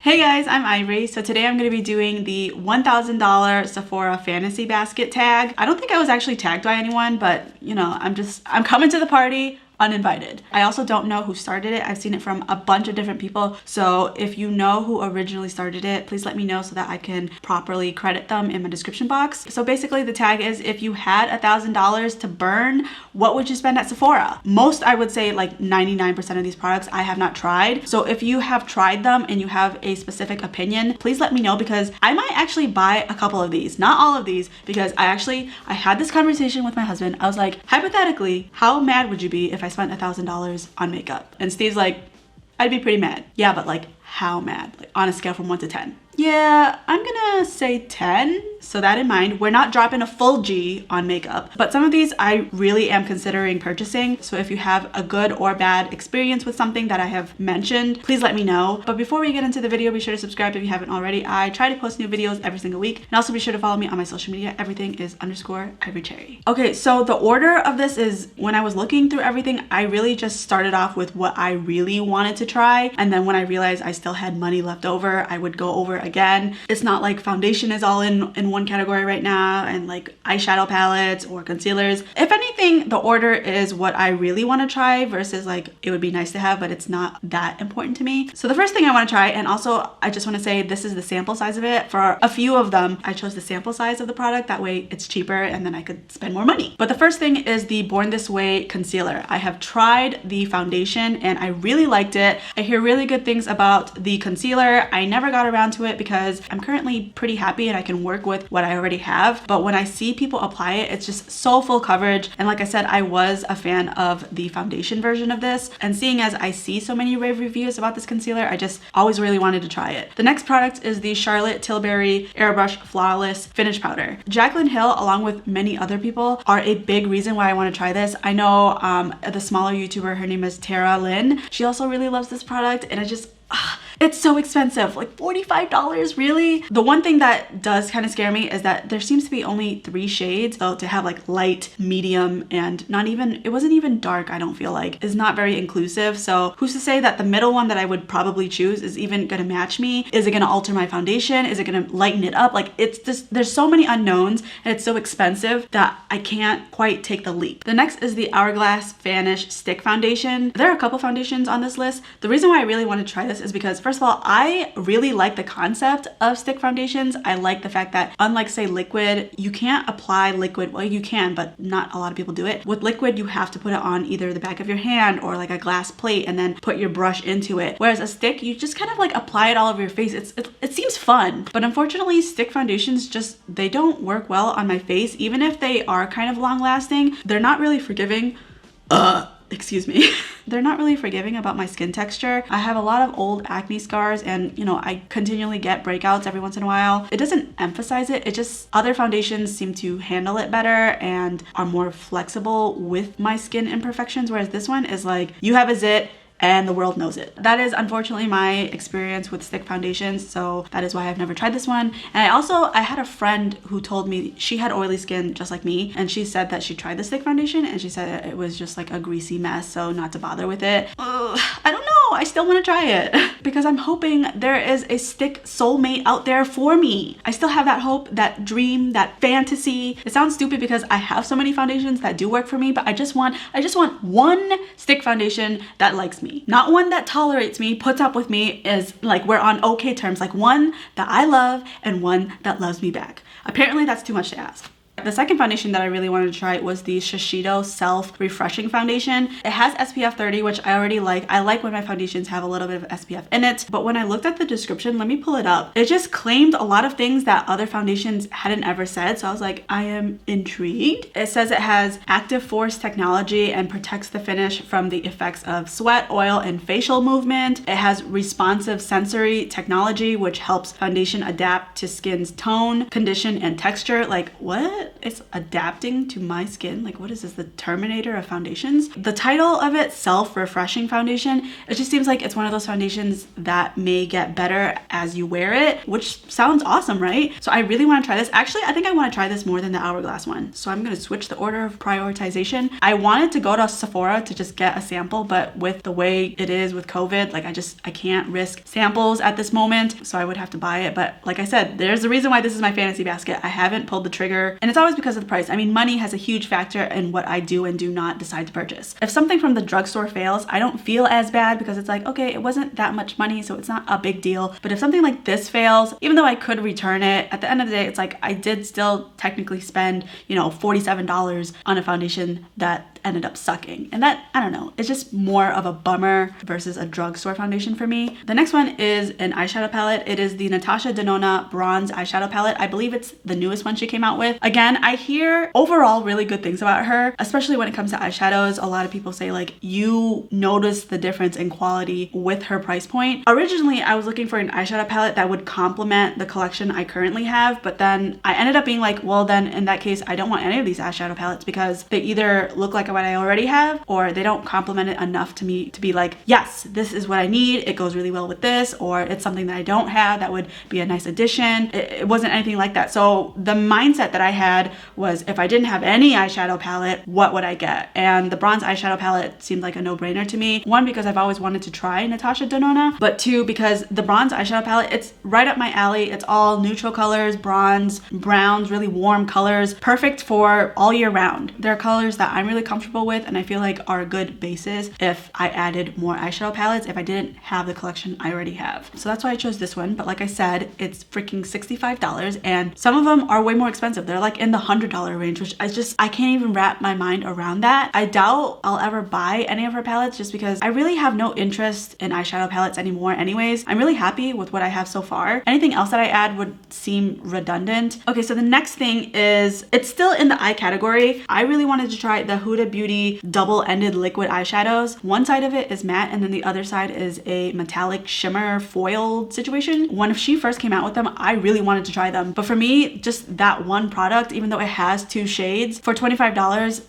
Hey guys, I'm Ivory. So today I'm going to be doing the $1,000 Sephora fantasy basket tag. I don't think I was actually tagged by anyone, but you know, I'm coming to the party uninvited. I also don't know who started it. I've seen it from a bunch of different people. So if you know who originally started it, please let me know so that I can properly credit them in my description box. So basically the tag is, if you had $1,000 to burn, what would you spend at Sephora? Most, I would say like 99% of these products I have not tried. So if you have tried them and you have a specific opinion, please let me know, because I might actually buy a couple of these, not all of these, because I had this conversation with my husband. I was like, hypothetically, how mad would you be if I spent $1,000 on makeup? And Steve's like, I'd be pretty mad. Yeah, but like how mad? Like on a scale from 1 to 10. Yeah, I'm gonna say 10. So that in mind, we're not dropping a full G on makeup, but some of these I really am considering purchasing. So if you have a good or bad experience with something that I have mentioned, please let me know. But before we get into the video, be sure to subscribe if you haven't already. I try to post new videos every single week. And also be sure to follow me on my social media. Everything is _ivorypcherry. Okay, so the order of this is, when I was looking through everything, I really just started off with what I really wanted to try. And then when I realized I still had money left over, I would go over again. It's not like foundation is all in one category right now, and like eyeshadow palettes or concealers. If anything, the order is what I really want to try versus like it would be nice to have, but it's not that important to me. So the first thing I want to try, and also I just want to say this is the sample size of it. For a few of them, I chose the sample size of the product. That way it's cheaper and then I could spend more money. But the first thing is the Born This Way concealer. I have tried the foundation and I really liked it. I hear really good things about the concealer. I never got around to it because I'm currently pretty happy and I can work with what I already have. But when I see people apply it, it's just so full coverage. And like I said, I was a fan of the foundation version of this. And seeing as I see so many rave reviews about this concealer, I just always really wanted to try it. The next product is the Charlotte Tilbury Airbrush Flawless Finish Powder. Jaclyn Hill, along with many other people, are a big reason why I want to try this. I know the smaller YouTuber, her name is Tara Lynn. She also really loves this product, and it's so expensive, like $45, really? The one thing that does kind of scare me is that there seems to be only 3 shades. So to have like light, medium, and it wasn't even dark, I don't feel like, is not very inclusive. So who's to say that the middle one that I would probably choose is even gonna match me? Is it gonna alter my foundation? Is it gonna lighten it up? Like, it's just, there's so many unknowns and it's so expensive that I can't quite take the leap. The next is the Hourglass Vanish Stick Foundation. There are a couple foundations on this list. The reason why I really want to try this is because, first of all, I really like the concept of stick foundations. I like the fact that, unlike say liquid, you can't apply liquid. Well, you can, but not a lot of people do it. With liquid, you have to put it on either the back of your hand or like a glass plate and then put your brush into it. Whereas a stick, you just kind of like apply it all over your face. It seems fun, but unfortunately stick foundations they don't work well on my face. Even if they are kind of long lasting, they're not really forgiving. Excuse me. They're not really forgiving about my skin texture. I have a lot of old acne scars and, you know, I continually get breakouts every once in a while. It doesn't emphasize it. It just, other foundations seem to handle it better and are more flexible with my skin imperfections. Whereas this one is like, you have a zit and the world knows it. That is unfortunately my experience with stick foundations, so that is why I've never tried this one. And I had a friend who told me she had oily skin just like me, and she said that she tried the stick foundation and she said it was just like a greasy mess, so not to bother with it. I don't know, I still want to try it because I'm hoping there is a stick soulmate out there for me. I still have that hope, that dream, that fantasy. It sounds stupid because I have so many foundations that do work for me, but I just want one stick foundation that likes me. Not one that tolerates me, puts up with me, is like we're on okay terms, like one that I love and one that loves me back. Apparently that's too much to ask. The second foundation that I really wanted to try was the Shiseido Self Refreshing Foundation. It has SPF 30, which I already like. I like when my foundations have a little bit of SPF in it, but when I looked at the description, let me pull it up. It just claimed a lot of things that other foundations hadn't ever said, so I was like, I am intrigued. It says it has active force technology and protects the finish from the effects of sweat, oil, and facial movement. It has responsive sensory technology, which helps foundation adapt to skin's tone, condition, and texture. Like, what? palette. It's adapting to my skin. Like, what is this? The Terminator of foundations. The title of it, Self-Refreshing Foundation, it just seems like it's one of those foundations that may get better as you wear it, which sounds awesome, right? So I really want to try this. Actually, I think I want to try this more than the Hourglass one. So I'm going to switch the order of prioritization. I wanted to go to Sephora to just get a sample, but with the way it is with COVID, like I can't risk samples at this moment, so I would have to buy it. But like I said, there's a reason why this is my fantasy basket. I haven't pulled the trigger, and it's always because of the price. I mean, money has a huge factor in what I do and do not decide to purchase. If something from the drugstore fails, I don't feel as bad because it's like, okay, it wasn't that much money, so it's not a big deal. But if something like this fails, even though I could return it, at the end of the day, it's like I did still technically spend, you know, $47 on a foundation that ended up sucking. And that, I don't know, it's just more of a bummer versus a drugstore foundation for me. The next one is an eyeshadow palette. It is the Natasha Denona Bronze Eyeshadow Palette. I believe it's the newest one she came out with. Again, I hear overall really good things about her, especially when it comes to eyeshadows. A lot of people say like you notice the difference in quality with her price point. Originally, I was looking for an eyeshadow palette that would complement the collection I currently have, but then I ended up being like, well, then in that case, I don't want any of these eyeshadow palettes because they either look like what I already have or they don't complement it enough to me to be like, yes, this is what I need. It goes really well with this, or it's something that I don't have that would be a nice addition. It wasn't anything like that. So the mindset that I had was if I didn't have any eyeshadow palette, what would I get? And the bronze eyeshadow palette seemed like a no-brainer to me. One, because I've always wanted to try Natasha Denona, but two, because the bronze eyeshadow palette, it's right up my alley. It's all neutral colors, bronze, browns, really warm colors, perfect for all year round. They're colors that I'm really comfortable with and I feel like are a good basis if I added more eyeshadow palettes if I didn't have the collection I already have. So that's why I chose this one. But like I said, it's freaking $65 and some of them are way more expensive. They're like in the $100 range, which I can't even wrap my mind around that. I doubt I'll ever buy any of her palettes just because I really have no interest in eyeshadow palettes anymore anyways. I'm really happy with what I have so far. Anything else that I add would seem redundant. Okay, so the next thing is, it's still in the eye category. I really wanted to try the Huda Beauty double-ended liquid eyeshadows. One side of it is matte and then the other side is a metallic shimmer foil situation. When she first came out with them, I really wanted to try them. But for me, just that one product, even though it has two shades, for $25,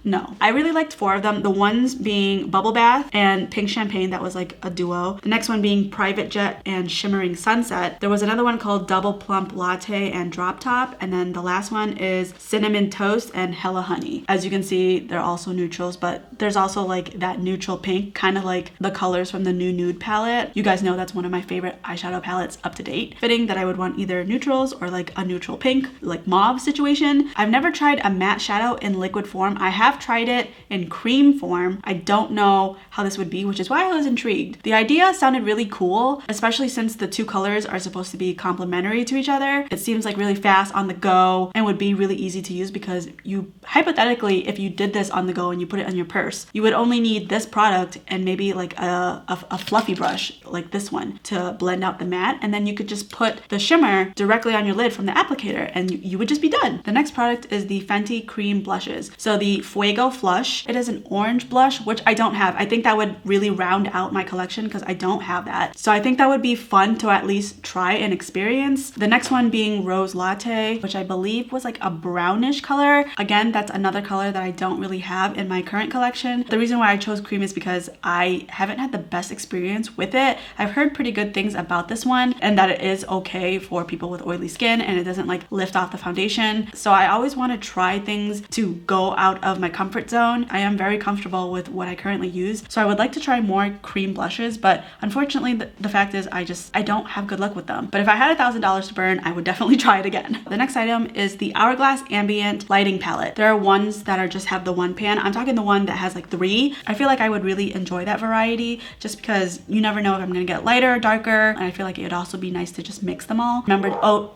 no. I really liked four of them. The ones being Bubble Bath and Pink Champagne, that was like a duo. The next one being Private Jet and Shimmering Sunset. There was another one called Double Plump Latte and Drop Top. And then the last one is Cinnamon Toast and Hella Honey. As you can see, they're also neutrals, but there's also like that neutral pink, kind of like the colors from the new Nude palette. You guys know that's one of my favorite eyeshadow palettes up to date. Fitting that I would want either neutrals or like a neutral pink, like mauve situation. I've never tried a matte shadow in liquid form. I have tried it in cream form. I don't know how this would be, which is why I was intrigued. The idea sounded really cool, especially since the two colors are supposed to be complementary to each other. It seems like really fast on the go and would be really easy to use because you, hypothetically, if you did this on the go and you put it on your purse, you would only need this product and maybe like a fluffy brush like this one to blend out the matte, and then you could just put the shimmer directly on your lid from the applicator and you would just be done. The next product is the Fenty Cream Blushes. So the Fuego Flush, it is an orange blush, which I don't have. I think that would really round out my collection because I don't have that. So I think that would be fun to at least try and experience. The next one being Rose Latte, which I believe was like a brownish color. Again, that's another color that I don't really have in my current collection. The reason why I chose cream is because I haven't had the best experience with it. I've heard pretty good things about this one and that it is okay for people with oily skin and it doesn't like lift off the foundation. So I always want to try things to go out of my comfort zone. I am very comfortable with what I currently use, so I would like to try more cream blushes, but unfortunately the fact is I don't have good luck with them. But if I had $1,000 to burn, I would definitely try it again. The next item is the Hourglass Ambient Lighting Palette. There are ones that are just have the one pan. I'm talking the one that has like 3. I feel like I would really enjoy that variety just because you never know if I'm gonna get lighter or darker, and I feel like it would also be nice to just mix them all. Remember, oh,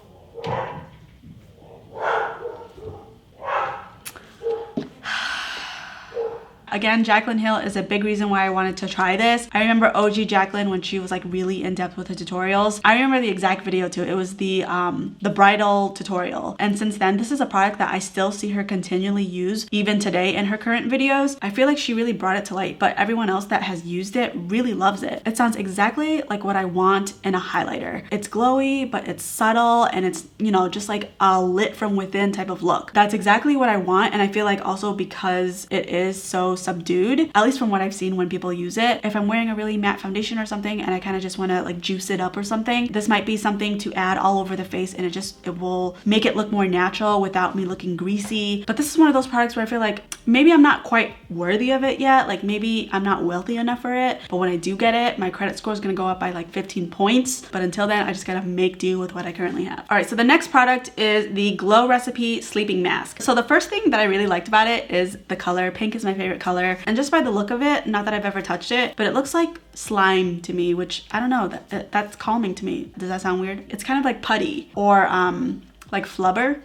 Again, Jaclyn Hill is a big reason why I wanted to try this. I remember OG Jaclyn when she was like really in depth with the tutorials. I remember the exact video too. It was the bridal tutorial. And since then, this is a product that I still see her continually use even today in her current videos. I feel like she really brought it to light, but everyone else that has used it really loves it. It sounds exactly like what I want in a highlighter. It's glowy, but it's subtle, and it's, you know, just like a lit from within type of look. That's exactly what I want. And I feel like also because it is so subdued, at least from what I've seen when people use it, if I'm wearing a really matte foundation or something and I kind of just want to like juice it up or something, this might be something to add all over the face, and it will make it look more natural without me looking greasy. But this is one of those products where I feel like maybe I'm not quite worthy of it yet. Like maybe I'm not wealthy enough for it, but when I do get it, my credit score is going to go up by like 15 points. But until then, I just gotta make do with what I currently have. All right, so the next product is the Glow Recipe Sleeping Mask. So the first thing that I really liked about it is the color. Pink is my favorite color, and just by the look of it, not that I've ever touched it, but it looks like slime to me, which I don't know, that's calming to me. Does that sound weird? It's kind of like putty or like flubber.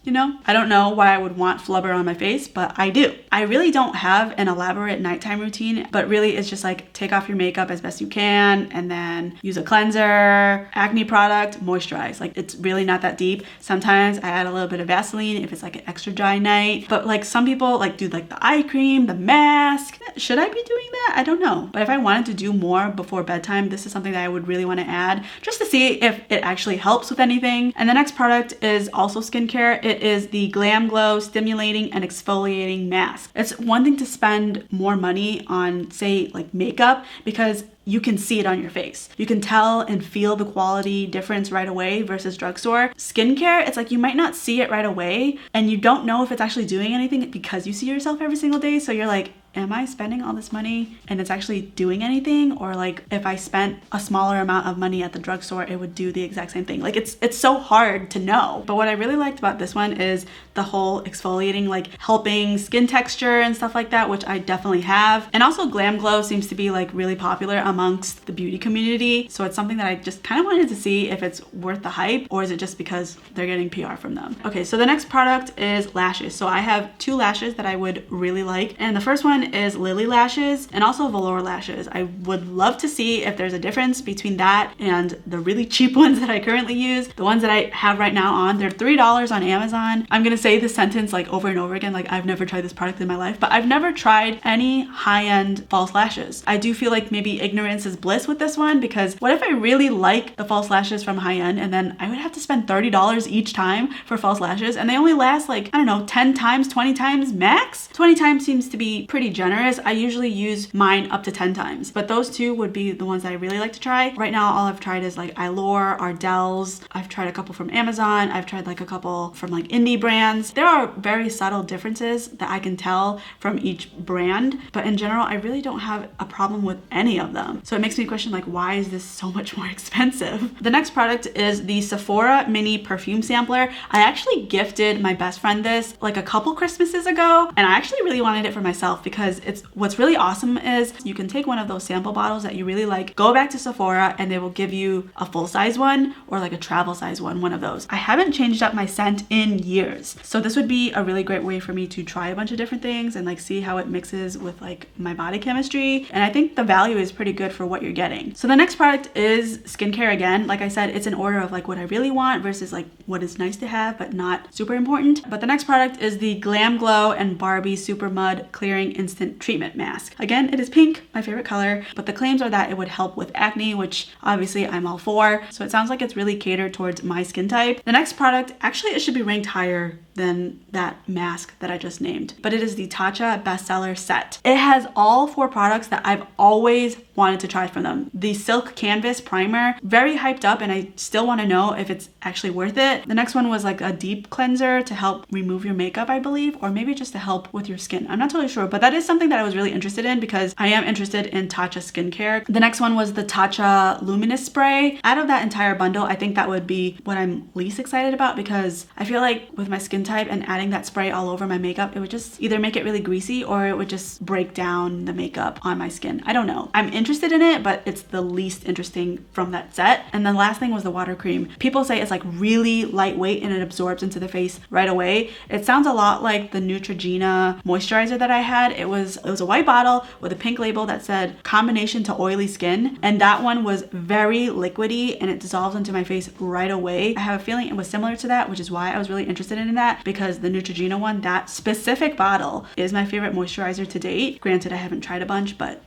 You know, I don't know why I would want flubber on my face, but I do. I really don't have an elaborate nighttime routine, but really it's just like take off your makeup as best you can and then use a cleanser, acne product, moisturize. Like it's really not that deep. Sometimes I add a little bit of Vaseline if it's like an extra dry night, but like some people like do like the eye cream, the mask. Should I be doing that? I don't know. But if I wanted to do more before bedtime, this is something that I would really want to add just to see if it actually helps with anything. And the next product is also skincare. It is the Glam Glow Stimulating and Exfoliating Mask. It's one thing to spend more money on, say, like makeup, because you can see it on your face. You can tell and feel the quality difference right away versus drugstore. Skincare, it's like you might not see it right away and you don't know if it's actually doing anything because you see yourself every single day. So you're like, am I spending all this money and it's actually doing anything? Or like if I spent a smaller amount of money at the drugstore, it would do the exact same thing. Like it's so hard to know. But what I really liked about this one is the whole exfoliating, like helping skin texture and stuff like that, which I definitely have. And also Glam Glow seems to be like really popular amongst the beauty community. So it's something that I just kind of wanted to see if it's worth the hype, or is it just because they're getting PR from them. Okay, so the next product is lashes. So I have two lashes that I would really like. And the first one is Lily lashes and also velour lashes. I would love to see if there's a difference between that and the really cheap ones that I currently use. The ones that I have right now on, they're $3 on Amazon. I'm gonna say this sentence like over and over again, like I've never tried this product in my life, but I've never tried any high-end false lashes. I do feel like maybe ignorance is bliss with this one, because what if I really like the false lashes from high-end and then I would have to spend $30 each time for false lashes and they only last like, I don't know, 10 times, 20 times max? 20 times seems to be pretty generous. I usually use mine up to 10 times, but those two would be the ones that I really like to try. Right now, all I've tried is like Eylure, Ardell's. I've tried a couple from Amazon. I've tried like a couple from like indie brands. There are very subtle differences that I can tell from each brand, but in general, I really don't have a problem with any of them. So it makes me question like, why is this so much more expensive? The next product is the Sephora Mini Perfume Sampler. I actually gifted my best friend this like a couple Christmases ago, and I actually really wanted it for myself because what's really awesome is you can take one of those sample bottles that you really like, go back to Sephora, and they will give you a full-size one or like a travel size one of those. I haven't changed up my scent in years, so this would be a really great way for me to try a bunch of different things and like see how it mixes with like my body chemistry, and I think the value is pretty good for what you're getting. So the next product is skincare again. Like I said, it's an order of like what I really want versus like what is nice to have but not super important. But the next product is the Glam Glow and Barbie Super Mud Clearing Instant Treatment Mask. Again, it is pink, my favorite color, but the claims are that it would help with acne, which obviously I'm all for. So it sounds like it's really catered towards my skin type. The next product, actually it should be ranked higher than that mask that I just named, but it is the Tatcha Bestseller Set. It has all 4 products that I've always wanted to try from them. The Silk Canvas Primer, very hyped up, and I still want to know if it's actually worth it. The next one was like a deep cleanser to help remove your makeup, I believe, or maybe just to help with your skin. I'm not totally sure, but that is something that I was really interested in because I am interested in Tatcha skincare. The next one was the Tatcha Luminous Spray. Out of that entire bundle, I think that would be what I'm least excited about because I feel like with my skin type and adding that spray all over my makeup, it would just either make it really greasy or it would just break down the makeup on my skin. I don't know. I'm interested in it, but it's the least interesting from that set. And the last thing was the water cream. People say it's like really lightweight and it absorbs into the face right away. It sounds a lot like the Neutrogena moisturizer that I had. It was a white bottle with a pink label that said combination to oily skin, and that one was very liquidy and it dissolved into my face right away. I have a feeling it was similar to that, which is why I was really interested in that, because the Neutrogena one, that specific bottle, is my favorite moisturizer to date. Granted, I haven't tried a bunch, but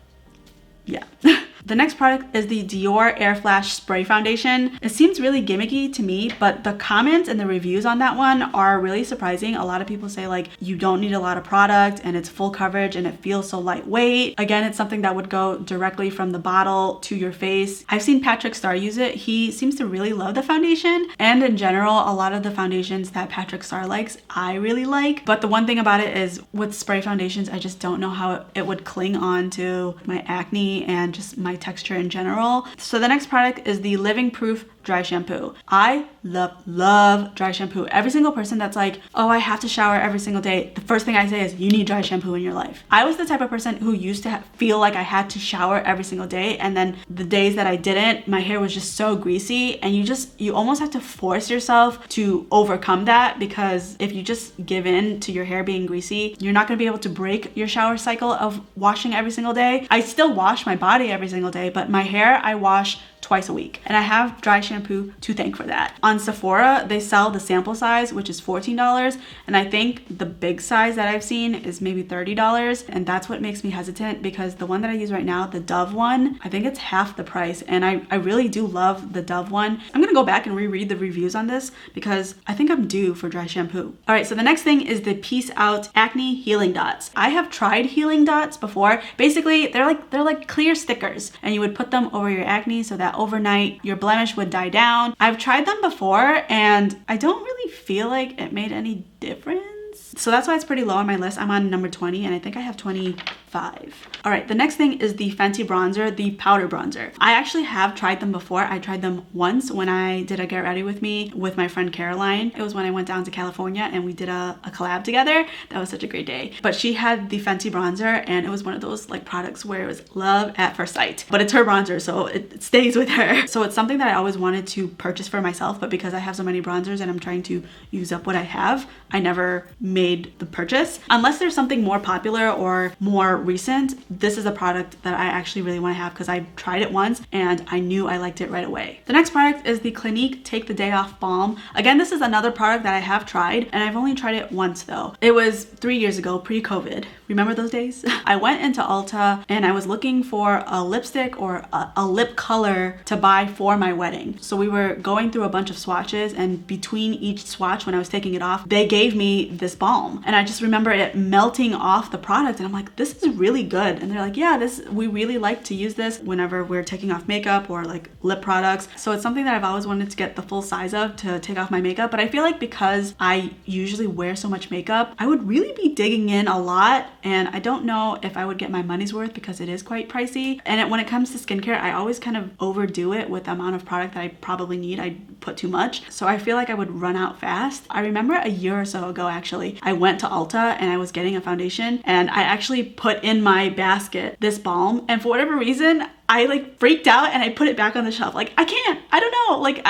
yeah. The next product is the Dior Air Flash Spray Foundation. It seems really gimmicky to me, but the comments and the reviews on that one are really surprising. A lot of people say like, you don't need a lot of product and it's full coverage and it feels so lightweight. Again, it's something that would go directly from the bottle to your face. I've seen Patrick Starr use it. He seems to really love the foundation, and in general, a lot of the foundations that Patrick Starr likes, I really like. But the one thing about it is with spray foundations, I just don't know how it would cling on to my acne and just my texture in general. So the next product is the Living Proof dry shampoo. I love dry shampoo. Every single person that's like, oh, I have to shower every single day, the first thing I say is you need dry shampoo in your life. I was the type of person who used to feel like I had to shower every single day, and then the days that I didn't, my hair was just so greasy, and you almost have to force yourself to overcome that, because if you just give in to your hair being greasy, you're not going to be able to break your shower cycle of washing every single day. I still wash my body every single day, but my hair I wash twice a week, and I have dry shampoo to thank for that. On Sephora, they sell the sample size, which is $14, and I think the big size that I've seen is maybe $30, and that's what makes me hesitant, because the one that I use right now, the Dove one, I think it's half the price, and I really do love the Dove one. I'm gonna go back and reread the reviews on this because I think I'm due for dry shampoo. All right, so the next thing is the Peace Out Acne Healing Dots. I have tried healing dots before. Basically, they're like clear stickers, and you would put them over your acne so that overnight your blemish would die down. I've tried them before and I don't really feel like it made any difference. So that's why it's pretty low on my list. I'm on number 20 and I think I have 25. All right, the next thing is the Fenty bronzer, the powder bronzer. I actually have tried them before. I tried them once when I did a Get Ready With Me with my friend Caroline. It was when I went down to California and we did a collab together. That was such a great day. But she had the Fenty bronzer and it was one of those like products where it was love at first sight. But it's her bronzer, so it stays with her. So it's something that I always wanted to purchase for myself, but because I have so many bronzers and I'm trying to use up what I have, I never made the purchase. Unless there's something more popular or more recent, this is a product that I actually really want to have because I tried it once and I knew I liked it right away. The next product is the Clinique Take the Day Off Balm. Again, this is another product that I have tried and I've only tried it once though. It was 3 years ago, pre-COVID. Remember those days? I went into Ulta and I was looking for a lipstick or a lip color to buy for my wedding. So we were going through a bunch of swatches, and between each swatch when I was taking it off, they gave me this balm. And I just remember it melting off the product and I'm like, this is really good. And they're like, yeah, we really like to use this whenever we're taking off makeup or like lip products. So it's something that I've always wanted to get the full size of to take off my makeup. But I feel like because I usually wear so much makeup, I would really be digging in a lot. And I don't know if I would get my money's worth because it is quite pricey. And when it comes to skincare, I always kind of overdo it with the amount of product that I probably need. I put too much. So I feel like I would run out fast. I remember a year or so ago, actually, I went to Ulta and I was getting a foundation and I actually put in my basket this balm. And for whatever reason, I like freaked out and I put it back on the shelf. Like, I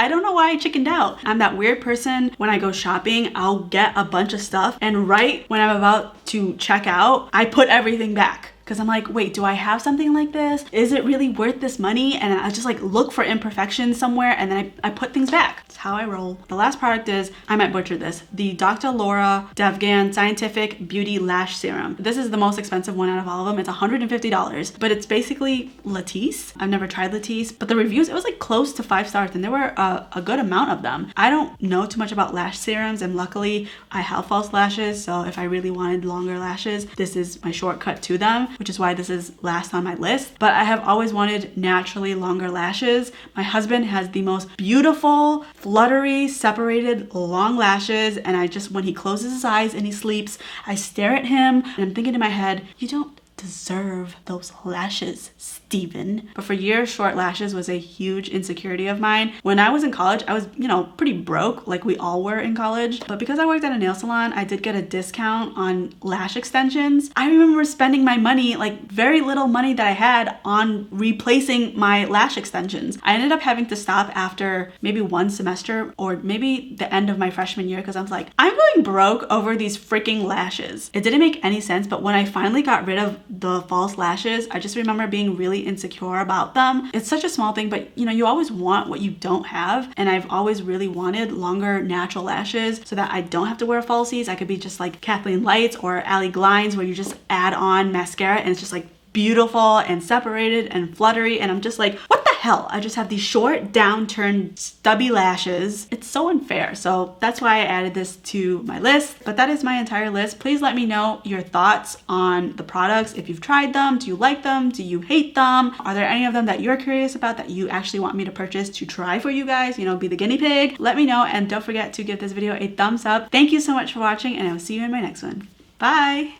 don't know why I chickened out. I'm that weird person when I go shopping, I'll get a bunch of stuff and right when I'm about to check out, I put everything back. Because I'm like, wait, do I have something like this? Is it really worth this money? And I just like look for imperfections somewhere and then I put things back. That's how I roll. The last product is, I might butcher this, the Dr. Laura Devgan Scientific Beauty Lash Serum. This is the most expensive one out of all of them. It's $150, but it's basically Latisse. I've never tried Latisse, but the reviews, it was like close to 5 stars and there were a good amount of them. I don't know too much about lash serums and luckily I have false lashes. So if I really wanted longer lashes, this is my shortcut to them, which is why this is last on my list. But I have always wanted naturally longer lashes. My husband has the most beautiful, fluttery, separated, long lashes. And I just, when he closes his eyes and he sleeps, I stare at him and I'm thinking in my head, you don't deserve those lashes. Steven. But for years, short lashes was a huge insecurity of mine. When I was in college, I was, you know, pretty broke, like we all were in college. But because I worked at a nail salon, I did get a discount on lash extensions. I remember spending my money, like very little money that I had, on replacing my lash extensions. I ended up having to stop after maybe one semester or maybe the end of my freshman year because I was like, I'm going broke over these freaking lashes. It didn't make any sense, but when I finally got rid of the false lashes, I just remember being really insecure about them. It's such a small thing, but you know, you always want what you don't have, and I've always really wanted longer natural lashes so that I don't have to wear falsies. I could be just like Kathleenlights or Allie Glines, where you just add on mascara and it's just like beautiful and separated and fluttery, and I'm just like, what the hell? I just have these short downturned stubby lashes. It's so unfair. So that's why I added this to my list. But that is my entire list. Please let me know your thoughts on the products. If you've tried them, do you like them? Do you hate them? Are there any of them that you're curious about that you actually want me to purchase to try for you guys? You know, be the guinea pig. Let me know, and don't forget to give this video a thumbs up. Thank you so much for watching, and I will see you in my next one. Bye!